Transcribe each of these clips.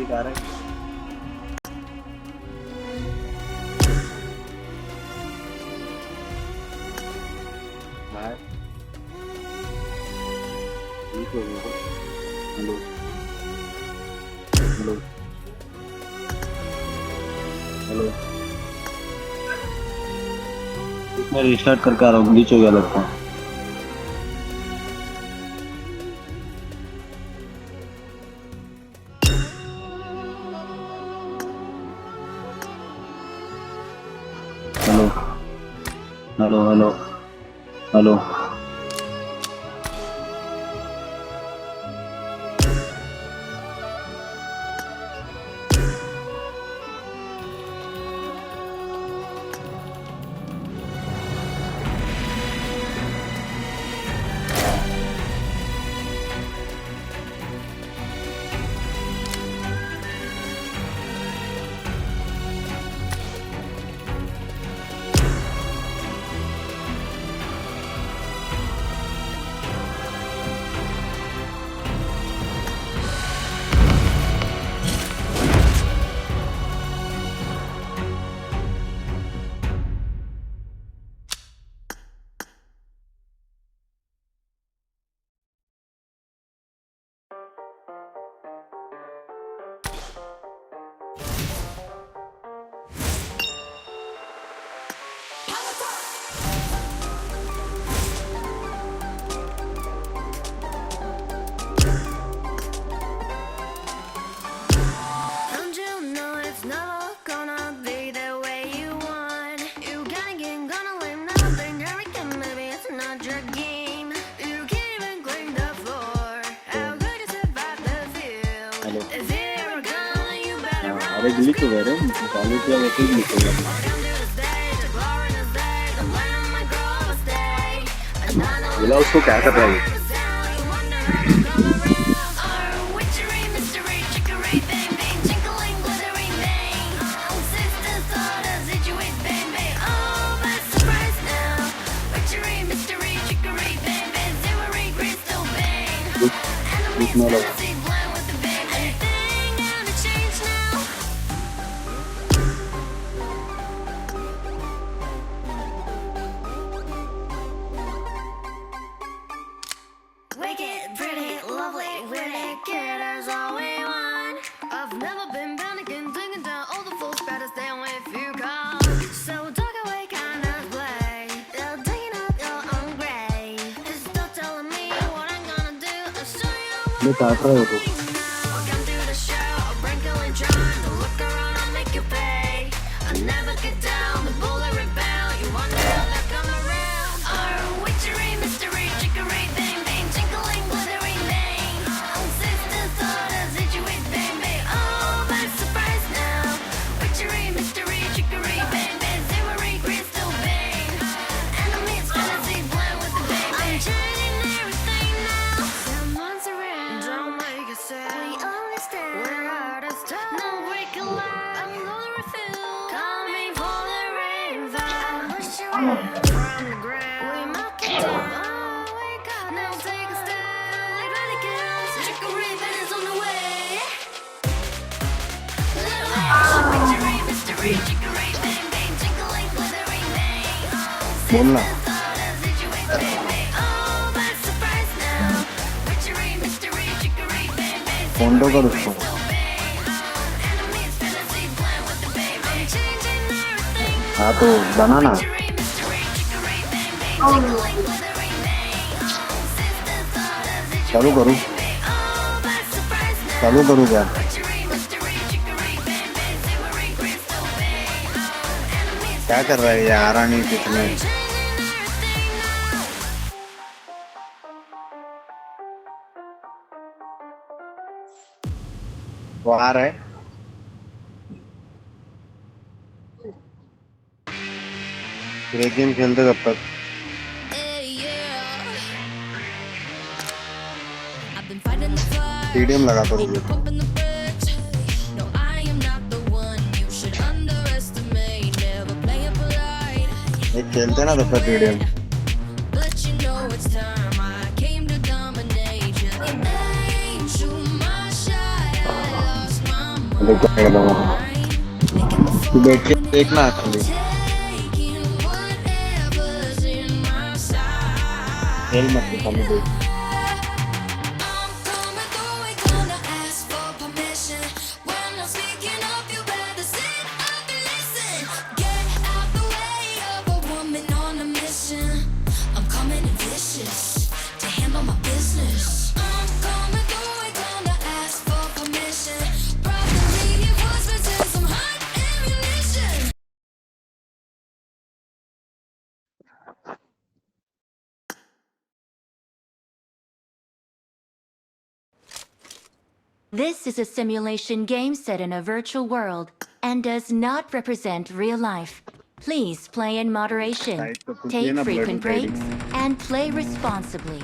दिखा रहा है। बाहर ठीक हो गया। हेलो हेलो हेलो, मैं रिस्टार्ट करके आ रहा हूँ, ग्लिच हो गया लगता है। Hello hello hello hello, Don't you know it's never gonna be the way you want? You gonna win nothing, hurricane, maybe it's not your game. You can't even clean the floor. How could you survive the field? Hello. If you're gone, you better हाँ, run. अरे glitch हो गया रे, चालू किया वैसे ही glitch हो गया। Welcome to the stage, the glory in the stage, the land of my girl will stay. And I know बोला उसको क्या कर रहा है ये? the sound, you wonder how you come around. Oh, witchery, mystery, trickery, bang, bang, tinkling, glittering, bang. Oh, sister, thought of situate, bang, bang. Oh, by surprise now. Witchery, mystery, trickery, bang, bang, zimmery, crystal, bang. Enemies में लगा। fantasy blend with the bang, bang, bang. Gonna change now. Wicked, pretty, lovely, witty, kid is all we want. I've never been panicking, thinking down all the fools better stay away if you come. So talk away, kind of play. They're digging up your own grave. It's still telling me what I'm gonna do. I'll show you मैं काट रहा हूँ तो। welcome to the show. Wrinkle and trying to look around, I'll make you pay. I never get down, the bullet rebel. You wonder how they come around. Our witchery, mystery, trickery, bang, bang, tinkling, glittering, bang. Oh, sister, thought of situate, bang, bang. Oh, by surprise now. Witchery, mystery, trickery, bang, bang, zimmery, crystal, bang. Enemies fantasy blend with the bang, bang. I'm changing everything now. Someone's around. Don't make a sound. We understand. We're out of time. No break alive. I'm gonna refill. Coming for the rainfall. Push you out from the ground. We melt it down. Oh, wake up. Now take a step. Like radicals. Trickery that is on the way. Little action. Witchery, mystery, trickery, bang, bang, tinkling, glittering, bang. बोलना। Thought of situate, bang, bang. Oh, by surprise now. Witchery, mystery, trickery, bang, bang, phone तो कर उसको। crystal, bang. Enemies fantasy blend with the bang, bang. Changing everything now. हाँ तो बनाना। Witchery, mystery, trickery, bang, bang, tinkling, glittering, bang. Sister thought of situate, चालू करूँ? bang, bang. Oh, by surprise now. चालू करूँ क्या? Witchery, mystery, trickery, bang, bang, zimmery, crystal, bang. Enemies क्या कर रहा है ये? आ रहा नहीं कुछ में। changing everything now. वो आ रहा है। एक गेम खेलते तब तक। I've been fighting the fire, TDM लगा तो रुको। pumping the brakes. No, I am not the one you should underestimate. Never play it polite, एक खेलते ना तब तक TDM. but you know it's time. I came to dominate you. It ain't shoot my shot. I lost my देख क्या कर रहा हूँ। making the तू बैठ के phone देखना खाली, taking whatever's in my sight. खेल मत, तू खाली देख। I'm coming through, ain't gonna ask for permission. When I'm speaking up, you better sit up and listen. Get out the way of a woman on a mission. I'm coming in vicious to handle my business. I'm coming through, ain't gonna ask for permission. Probably it was within some hot ammunition. This is a simulation game set in a virtual world and does not represent real life. Please play in moderation, Right, तो कुछ ये take ना frequent blood breaks, and play responsibly.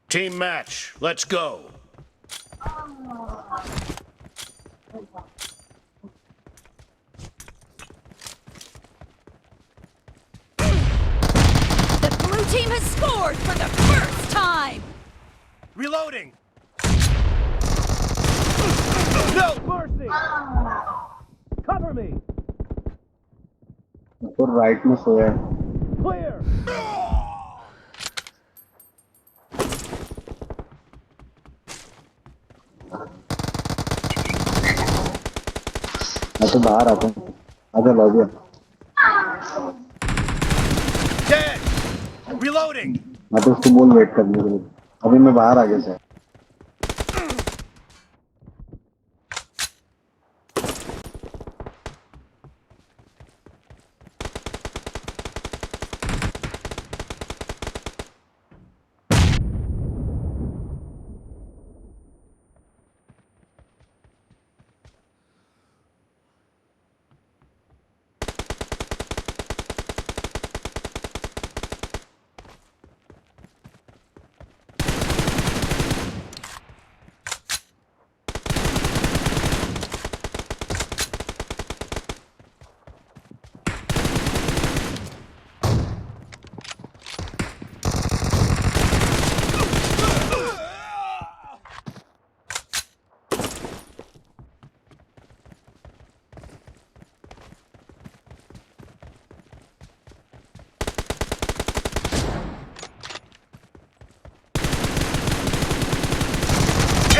Team match, let's go. The blue team has scored for the first time! Reloading! No mercy! Cover me! तो right में सोया है। Clear! मैं तो बाहर आता हूँ, आजा लॉबी। Dead! Reloading! मैं तो उसको बोल वेट करने के लिए, अभी मैं बाहर आ गया से।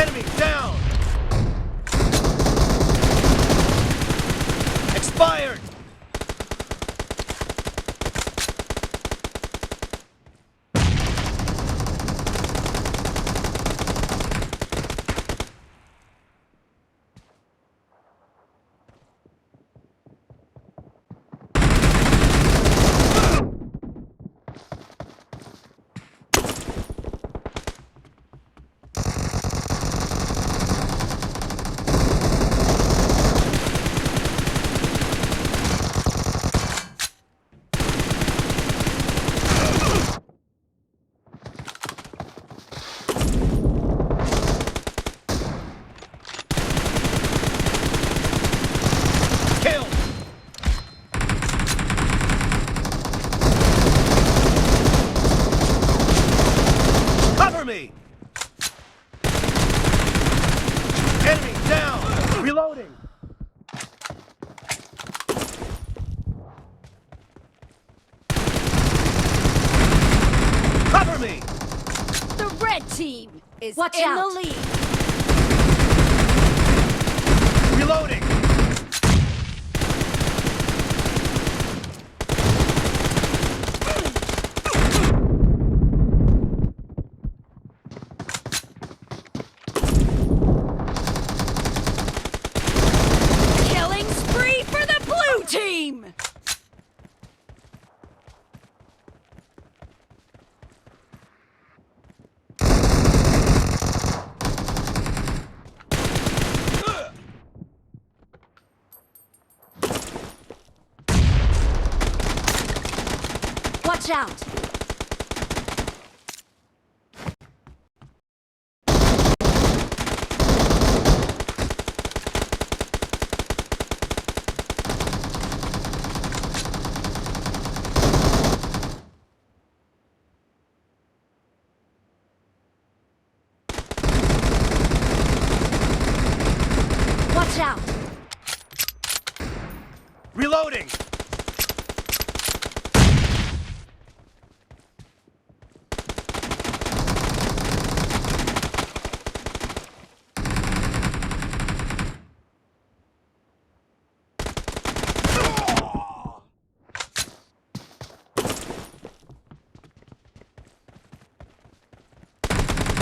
Enemy down! Expired! Kill! Cover me! Enemy down! Reloading! Cover me! The red team is Watch in out. the lead! Reloading! Killing spree for the blue team! Watch out! Reloading!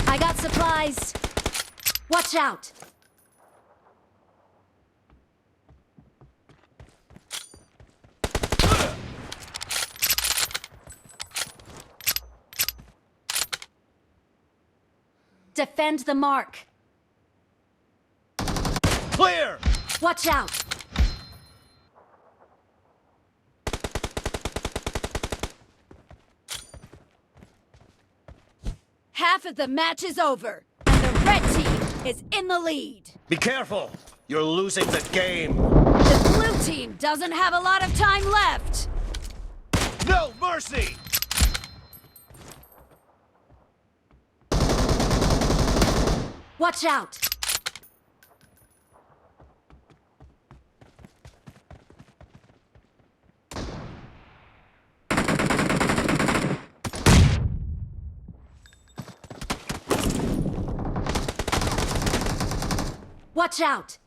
I got supplies. Watch out. Defend the mark. Clear! Watch out. Half of the match is over, and the red team is in the lead. Be careful! You're losing the game! The blue team doesn't have a lot of time left. No mercy! Watch out. Watch out.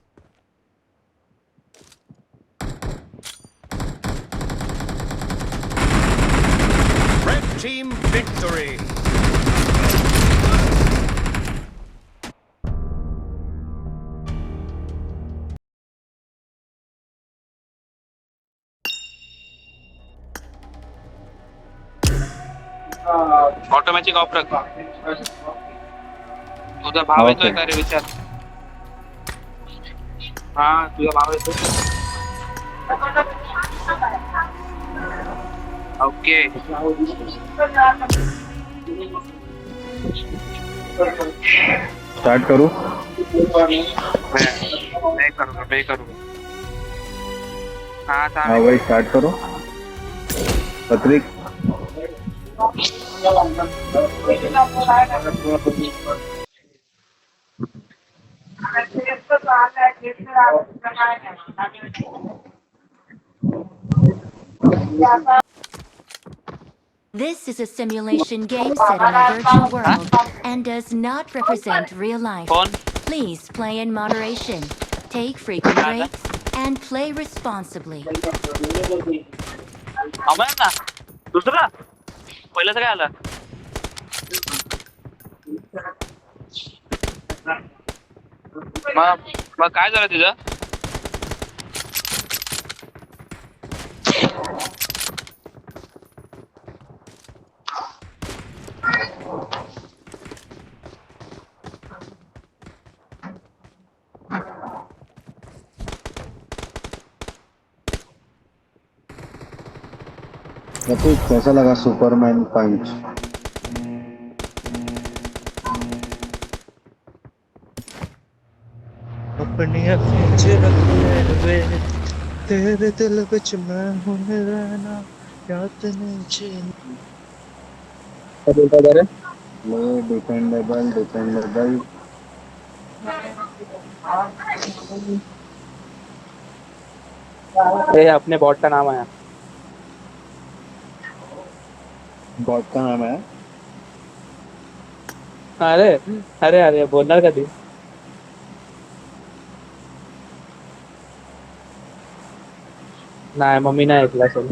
Red team victory! Automatic of रख तुझा भाव येतोय का रे विचार हा तुझा भाव येतोय ओके स्टार्ट करूँ? मैं करूँगा हाँ हाँ भाई स्टार्ट करो। पत्रिक This is a simulation game set in a virtual world and does not represent real life. कौन Please play in moderation, take frequent breaks, and play responsibly. अमर ना दुसरा पहिल्याचं काय आलं मग काय झालं तिचं प्रतीक कैसा लगा सुपरमैन पंच? अपनी अखियां च रख ले वे तेरे दिल विच मैं हुण रहना याद नहीं चीन वो डिपेंडेबल ये अपने बॉट का नाम आया बॉट का नाम है। अरे अरे अरे बोलणार कधी नाही मम्मी नाही ऐकलं असेल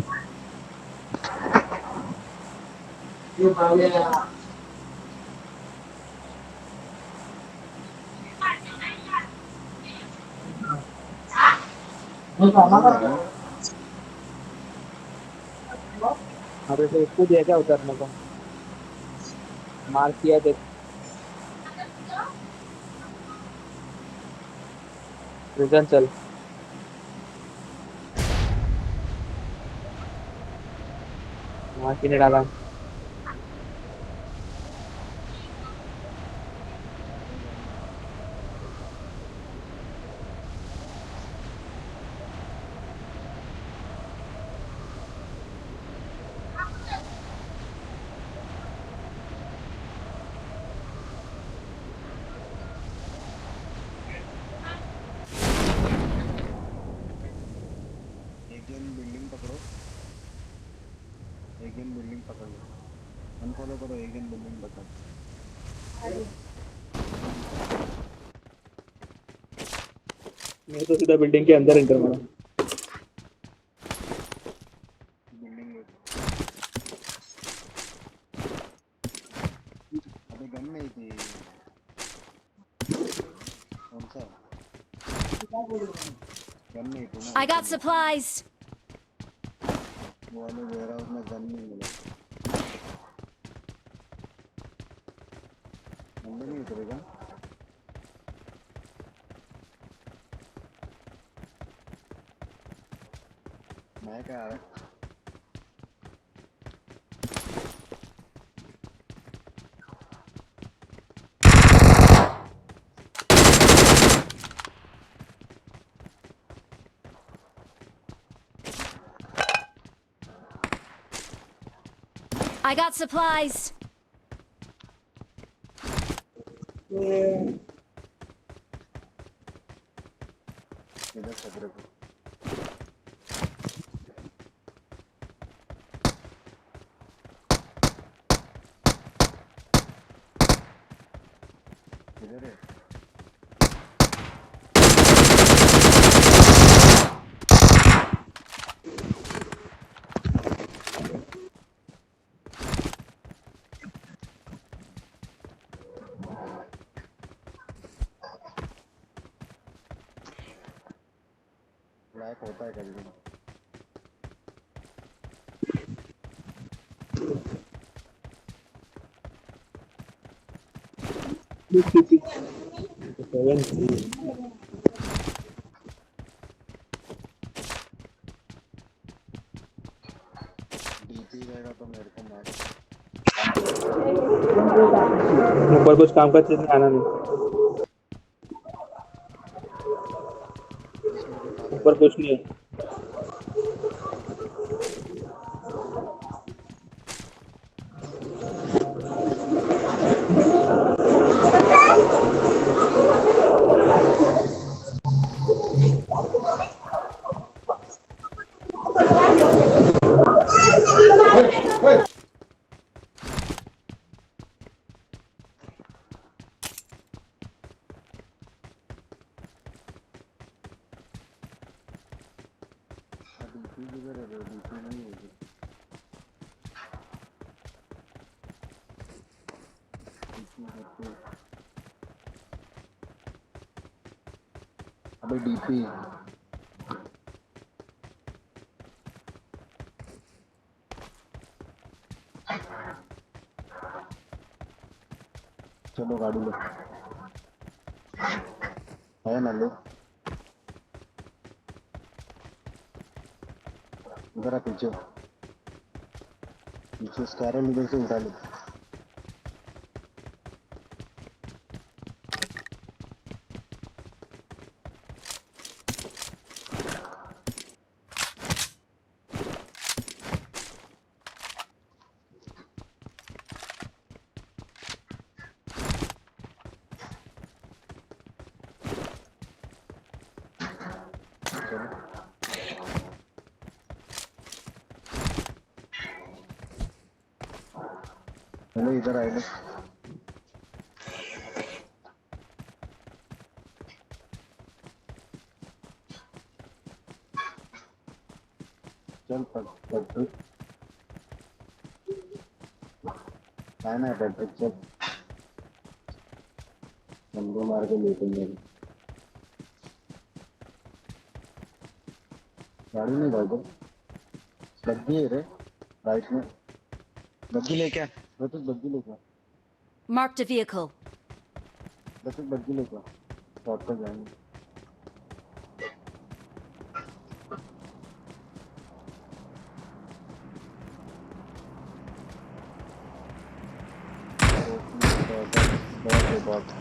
अरे तो इसको दिया क्या उतरने को मार किया देख रिटर्न चल मार किने डाला लेकिन लाइन फॉलो करो एक दिन बिल्डिंग बता मैं तो सीधा बिल्डिंग के अंदर एंटर मारा। बिल्डिंग अबे गन नहीं थी कौन सा गन नहीं थी ना I got supplies. वो वाले वेयरहाउस में गन नहीं मिला अंदर नहीं उतरेगा मैं क्या आ रहा I got supplies. इधर खतरे को इधर है ब्लैक होता है कभी कभी डीपी रहेगा तो मेरे को मार ऊपर कुछ काम का चीज नहीं आना नहीं। ऊपर कुछ नहीं है। डीपी किधर है डीपी नहीं होगी अबे डीपी चलो गाड़ी लो है ना लो इधर आ पीछे पीछे स्कैरल इधर से उठा लो चलो इधर आए लो चल पट ना पट चल बंदे मार के लेटेंगे गाड़ी नहीं भाई बग्गी है रे राइट में बग्गी लेके आ बग्गी लेके आ Marked a vehicle. बग्गी लेके आ शॉर्ट पर जाएंगे बहुत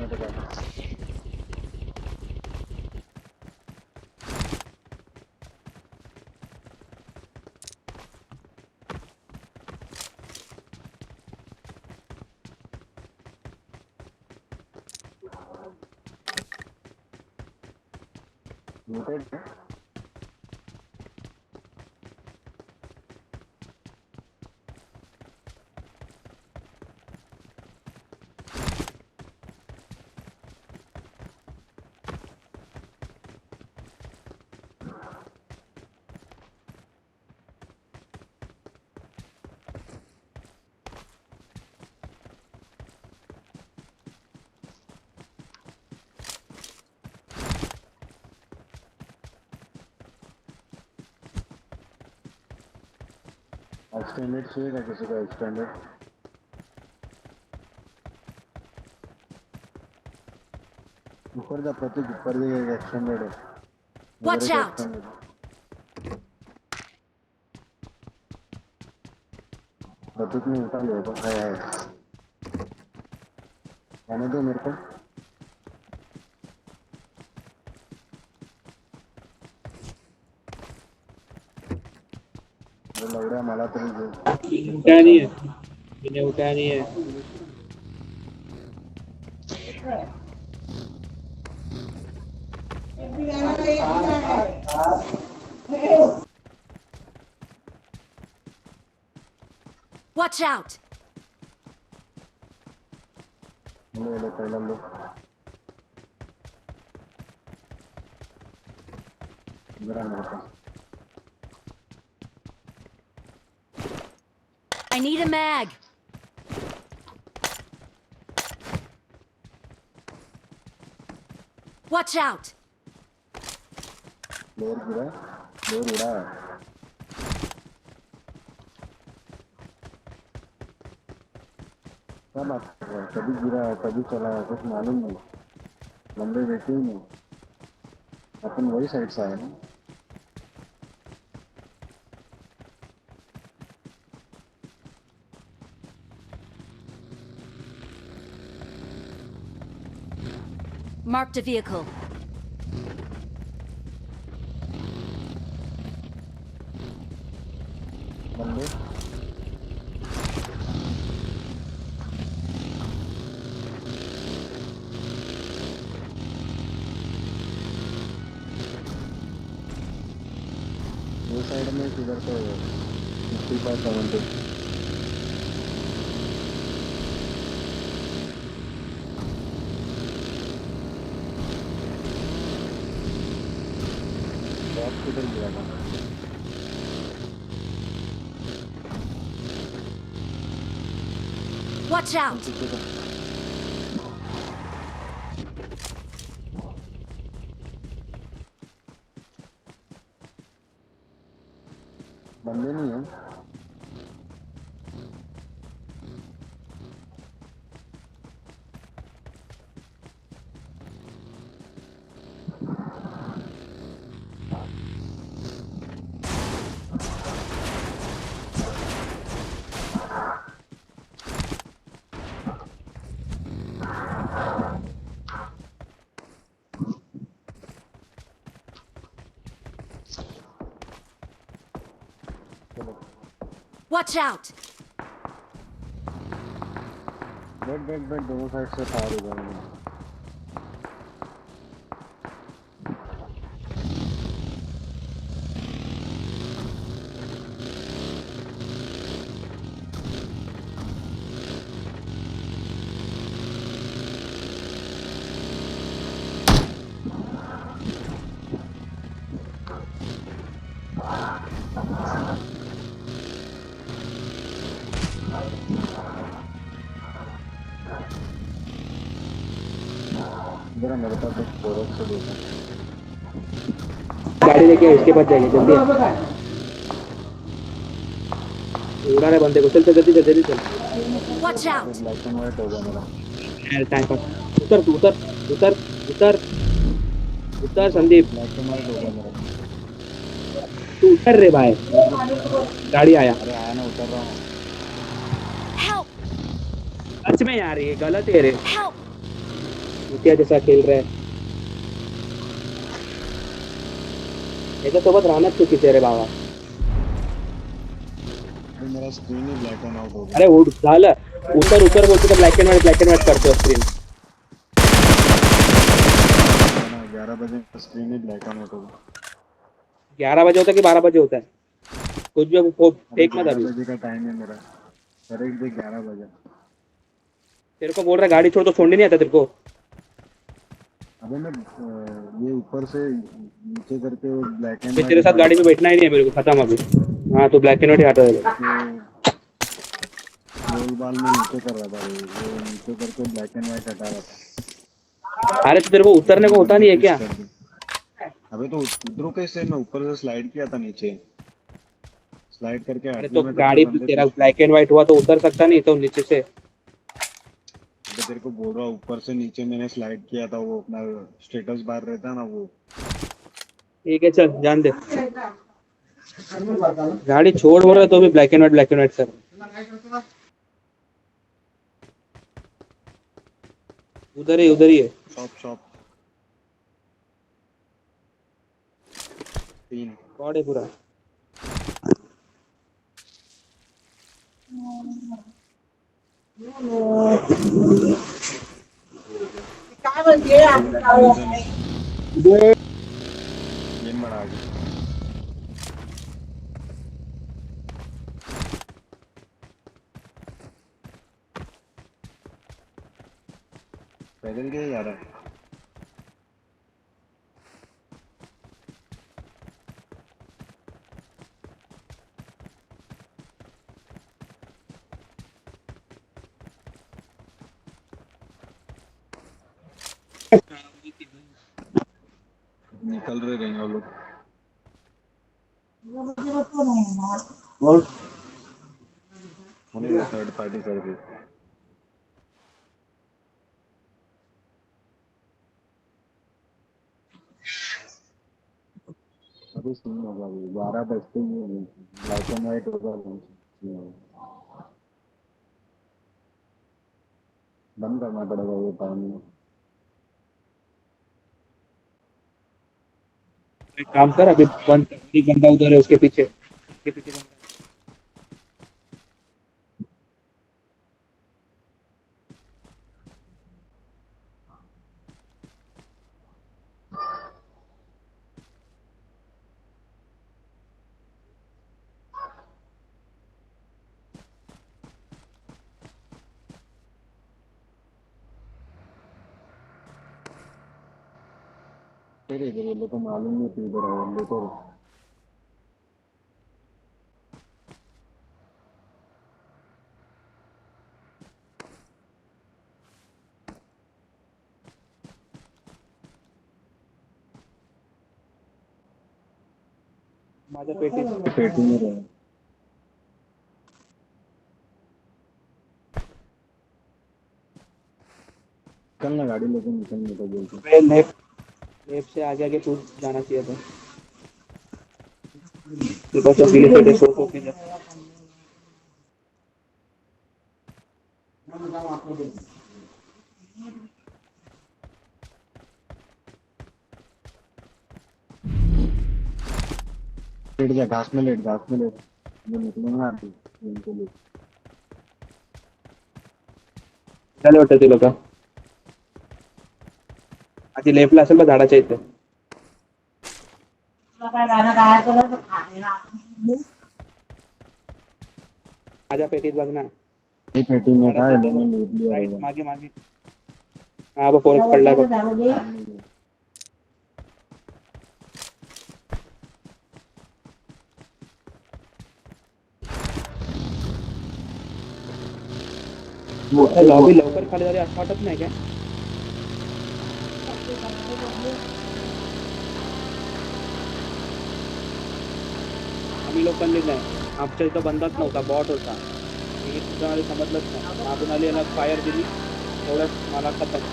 मेरे पास। Muted है? एक्सटेंडेड चाहिए ना किसी का एक्सटेंडेड? ऊपर का प्रतीक ऊपर भी एक एक्सटेंडेड है। Watch इधर एक out! extended है। प्रतीक ने उठा लिया तो है। आने दो मेरे को। अरे लग रहा है मला तरी दे। उठाया नहीं है, मैंने उठाया नहीं है। Watch out! ले पहला लो। मेरा मेरे पास। I need a mag. Watch out! Floor गिरा, फ्लोर उड़ा है। क्या बात कर रहा है? कभी गिरा है, कभी चला है, कुछ मालूम नहीं। लंबे देखे ही नहीं। अपन वही साइड से आए ना। Marked a vehicle. बंदे ये साइड में किधर तो 55-70। बॉक्स किधर गिरा था? Watch out! पीछे का बंदे नहीं है। Watch out! बैठ दोनों साइड से फायर हो जाएंगे। जरा मेरे पास एक फोरक से देखा। गाड़ी लेके इसके पास जाएंगे जल्दी। उड़ा रहे बंदे को, चल जल्दी चल जल्दी चल। Watch out! Black and white हो गया मेरा। Time pass. उतर तू उतर उतर उतर उतर संदीप, ब्लैक एंड व्हाइट हो गया मेरा। तू उतर रे भाई, गाड़ी आया। अरे आया ना, उतर रहा हूँ। Help! सच में यार ये गलत है रे। Help! भूतिया जैसा खेल रहा है. याच्यासोबत राहणार चुकीचे रे बाबा. अरे मेरा screen he black and out हो गया. अरे उठ झालं. उतर बोलतो तर ब्लॅक अँड व्हाईट करतो स्क्रीन. 11 बजे screen he black and out हो गया. 11 बजे होता कि 12 बजे होता है? कुछ भी अरे फेक मत 11 अभी. बजे का टाइम है मेरा. करेक्ट देख 11 बजे. तेरे को बोल रहा है गाड़ी छोड़, तो छोड़ने नहीं आता तेरे को. अबे मैं ये ऊपर से नीचे करके ब्लैक एंड मैं तेरे साथ गाड़ी में बैठना ही नहीं है मेरे को, खत्म अभी. हाँ तो ब्लैक एंड व्हाइट हटा दे. गोल बाल में नीचे कर रहा था वो नीचे करके ब्लैक एंड व्हाइट हटा रहा था. अरे तो तेरे को उतरने को होता नहीं है क्या? अबे तो उधरों कैसे मैं ऊपर से स्लाइड किया था नीचे. स्लाइड करके अरे हटने तो में गाड़ी बंदे तेरा पीछे- ब्लैक एंड व्हाइट हुआ तो उतर सकता नहीं तो नीचे से. अबे तेरे को बोल रहा हूँ ऊपर से नीचे मैंने स्लाइड किया था वो अपना स्टेटस बार रहता है ना वो. ठीक है चल जान दे. गाड़ी छोड़ बोल रहा है तो भी ब्लैक एंड व्हाइट सर. उधर ही है. शॉप 3. कौन है पूरा? गेम बढ़ा गया. पैदल के जा रहा है. निकल रहे रहेंगे वो लोग. होने थर्ड पार्टी सर्विस. अभी सीन होगा. 12 बजते ही ब्लैक एंड व्हाइट होगा. बंद करना पड़ेगा वो टाइम. एक काम कर अभी बंद कर. एक बंदा उधर है उसके पीछे बंदा है. फिर इधर ये लोग को मालूम नहीं कि इधर है लेकर. माझ्या पेटी पेटी में रहे. चल ना गाड़ी लेके निकलने को बोलते. लेफ्ट से आगे तू जाना चाहिए था. तेरे पास अकेले पेटे सो के जा. लेट जा. घास में लेट. मैं निकलूंगा अभी इनके लिए. झाले वाटतं ते लोक आधी लेफ्टला असेल बघ झाडाच्या इथे. माझ्या पेटीत बघ ना. ये पेटी में था मैंने लूट लिया राईट होगा. मागे हा बघ फोन पडलाय बघ. लॉबी लवकर खाली झाली असं वाटत नाही काय? आम्ही लोकांनी नाही. आमच्या इथं बंदाच नव्हता, बॉट होता. मी सुद्धा समजलंच नाही. मागून आली याला फायर दिली तेवढ्यात मला खतम.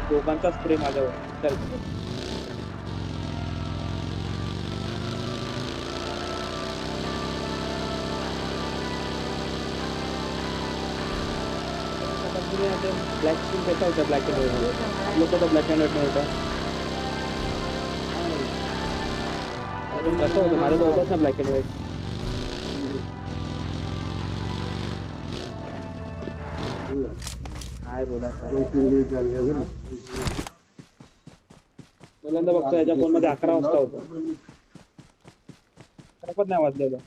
दोघांचा स्प्रे माझ्यावर. चल तुम्ही आता ब्लॅक स्क्रीन कसा होता ब्लॅक अँड व्हाईट लोक तर ब्लॅक अँड व्हाईट होता अजून कसं होतं माझं तर होतच ना ब्लॅक अँड व्हाईट काय बोला पहिल्यांदा बघतो याच्या फोन मध्ये 11 वाजता होतं पण नाही वाजलेलं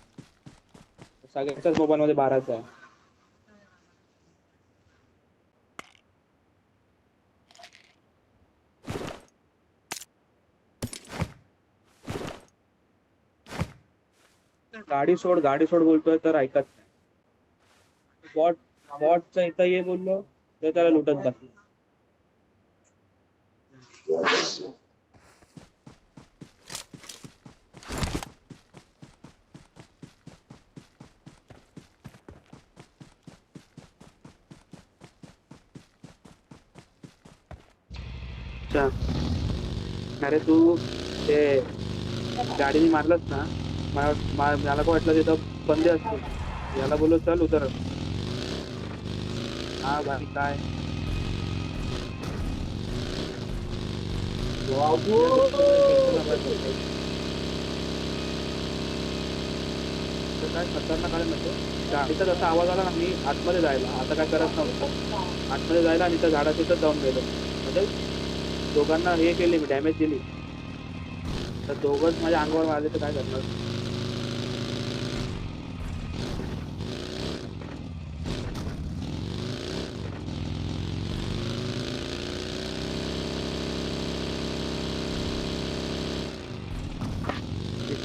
सगळ्यांच्याच मोबाईल मध्ये 12च आहे गाडी सोड बोलतोय तर ऐकत नाही बॉटचा इथं ये बोललो तर त्याला लुटत बसलो अच्छा अरे तू ते गाडीने मारलंस ना मला काय वाटलं तिथं बंदे असतील याला बोललो चल उतर हा भाई काय काय खतरनाक आहे नको गाडीचा जसा आवाज आला ना मी आतमध्ये जायला आता काय करत नव्हतं आतमध्ये जायला आणि त्या झाडाच्या इथं जाऊन गेलो म्हणजे दोघांना हे केली मी डॅमेज दिली तर दोघंच माझ्या अंगावर आले तर काय करणार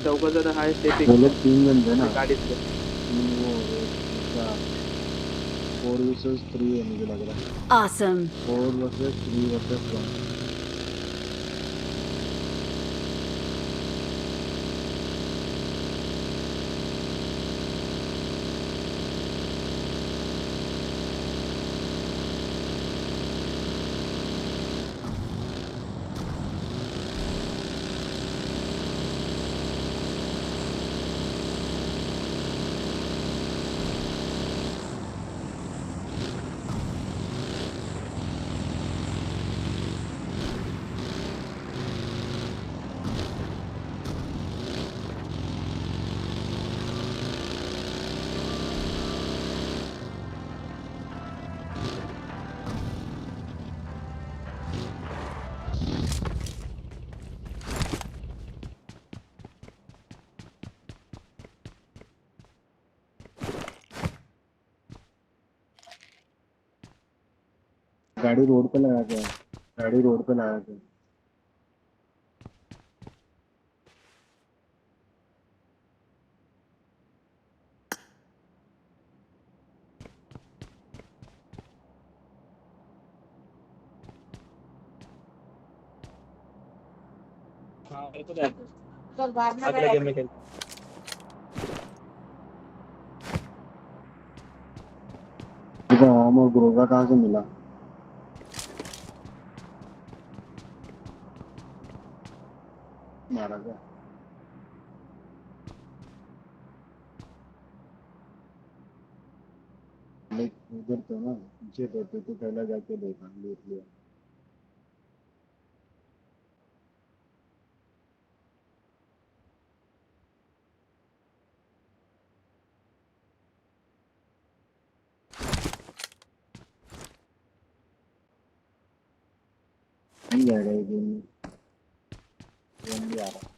चौघ जण आहे ते वो लोग 3 जन थे ना गाडीतले वो उसका 4 वर्सेस 3 है मुझे लग रहा है Awesome. 4 वर्सेस 3 वर्सेस 1 गाड़ी रोड पे लगा के गाड़ी रोड पे लगा के हाँ मेरे को अगले गेम में खेलते तो आम और ग्रोगा कहाँ से मिला मारा गया लाइक उधर तो ना पीछे रहते तो पहले जाके देखा देख लिया नहीं जाएगा ये गेम में गेम भी आ रहा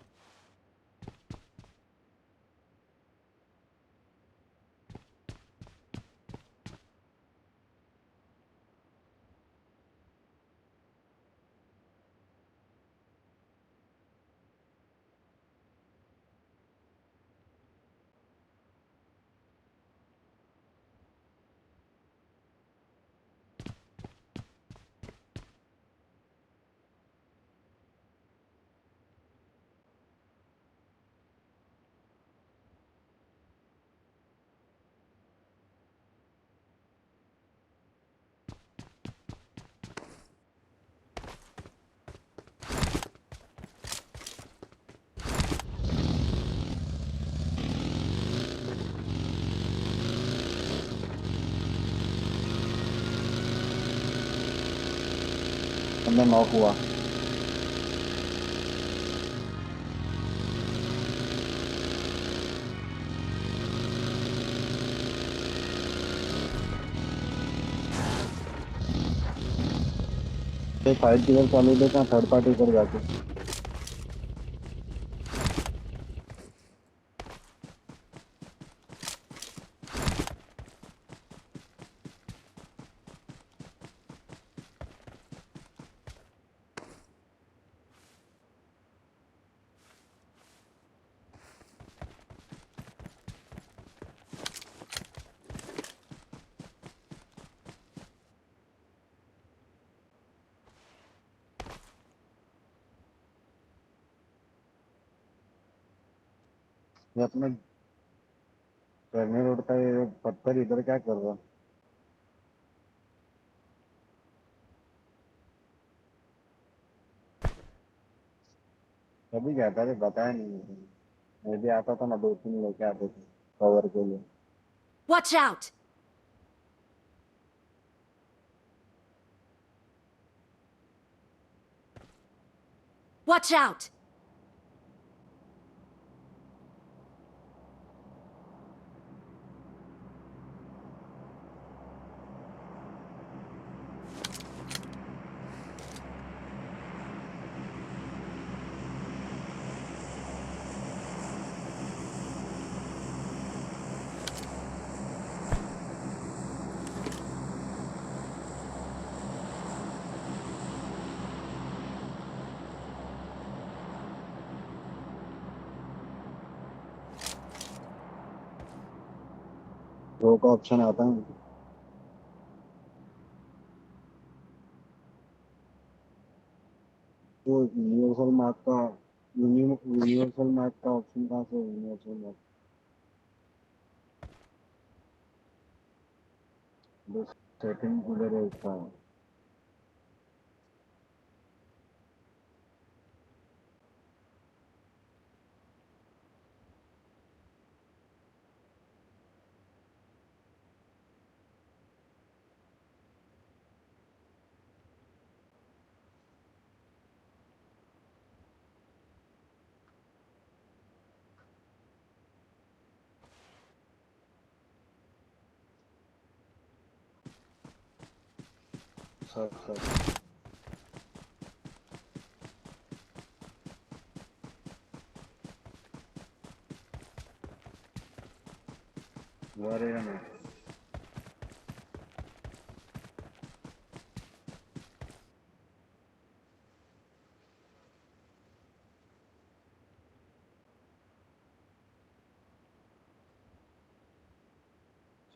बंदा नॉक हुआ। ये फाइट किधर चालू देता है थर्ड पार्टी कर जाके। ये अपने रोड का ये पत्थर इधर क्या कर रहा है? कभी गया था रे बताया नहीं मुझे। मैं भी आता था ना 2-3 लेके आते थे कवर के लिए। Watch out! Watch out! रो का ऑप्शन आता है। वो यूनिवर्सल मैप का यूनिवर्सल मैप का ऑप्शन कहाँ से यूनिवर्सल मैप बस सेटिंग उधर है इसका। सब सब हुआ रहेगा ना।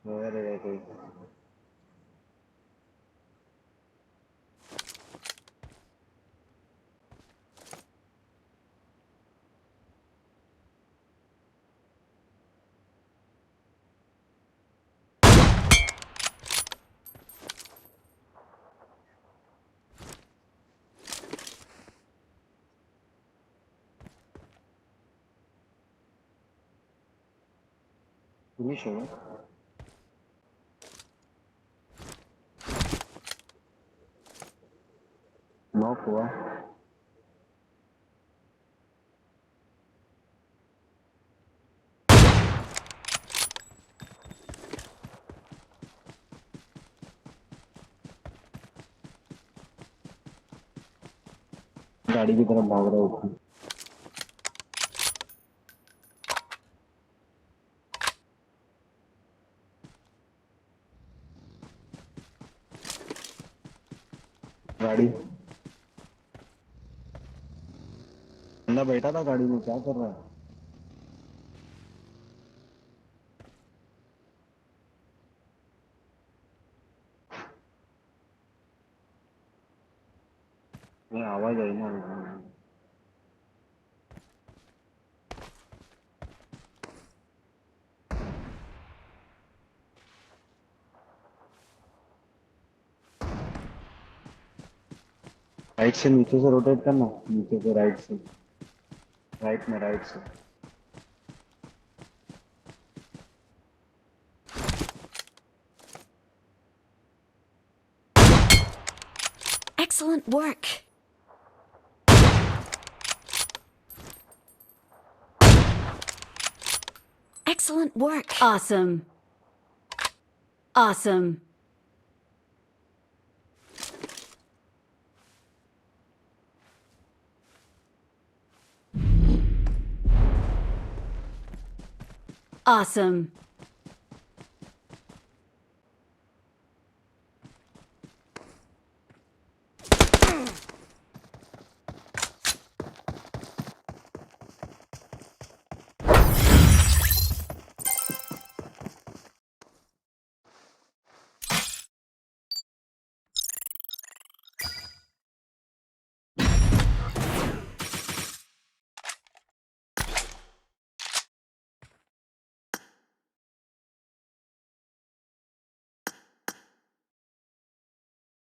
हुआ रहेगा कोई। फिनिश होगा। नॉक हुआ। गाड़ी की तरफ भाग रहा है ऊपर। गाड़ी बंदा बैठा था गाड़ी में क्या कर रहा है? ये आवाज आई ना। राइट से नीचे से रोटेट करना नीचे से राइट से राइट में राइट से। Excellent work. Excellent work. Awesome. Awesome. Awesome.